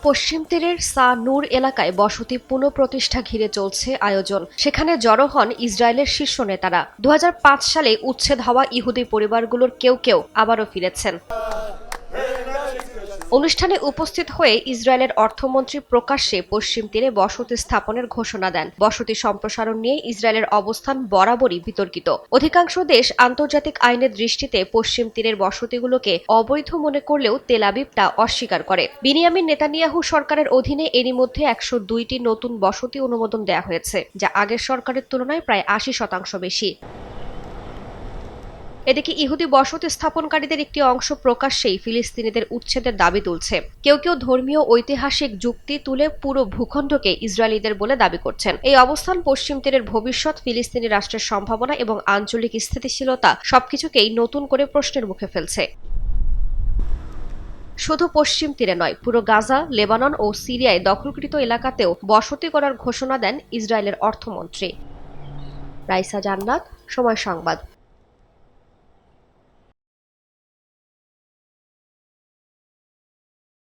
পশ্চিম তীরের সা নূর এলাকায় বসতি পুনঃপ্রতিষ্ঠা ঘিরে চলছে আয়োজন। সেখানে জড়ো হন ইসরায়েলের শীর্ষ নেতারা। ২০০৫ সালে উচ্ছেদ হওয়া ইহুদি পরিবারগুলোর কেউ কেউ আবারও ফিরেছেন। অনুষ্ঠানে উপস্থিত হয়ে ইসরায়েলের অর্থমন্ত্রী প্রকাশ্যে পশ্চিম তীরে বসতি স্থাপনের ঘোষণা দেন। বসতি সম্প্রসারণ নিয়ে ইসরায়েলের অবস্থান বরাবরই বিতর্কিত। অধিকাংশ দেশ আন্তর্জাতিক আইনের দৃষ্টিতে পশ্চিম তীরের বসতিগুলোকে অবৈধ মনে করলেও তেল আবিব তা অস্বীকার করে। বিনিয়ামিন নেতানিয়াহু সরকারের অধীনে এরই মধ্যে ১০২টি নতুন বসতি অনুমোদন দেওয়া হয়েছে, যা আগের সরকারের তুলনায় প্রায় ৮০% বেশি। এদিকে ইহুদি বসতি স্থাপনকারীদের একটি অংশ প্রকাশ্যেই ফিলিস্তিনিদের উচ্ছেদের দাবি তুলছে। কেউ কেউ ধর্মীয় ঐতিহাসিক যুক্তি তুলে পুরো ভূখণ্ডকে ইসরায়েলিদের বলে দাবি করছেন। এই অবস্থান পশ্চিম তীরের ভবিষ্যৎ, ফিলিস্তিনি রাষ্ট্রের সম্ভাবনা এবং আঞ্চলিক স্থিতিশীলতা সবকিছুকেই নতুন করে প্রশ্নের মুখে ফেলছে। শুধু পশ্চিম তীরে নয়, পুরো গাজা, লেবানন ও সিরিয়ায় দখলকৃত এলাকাতেও বসতি করার ঘোষণা দেন ইসরায়েলের অর্থমন্ত্রী। রাইসা জান্নাত, সময় সংবাদ।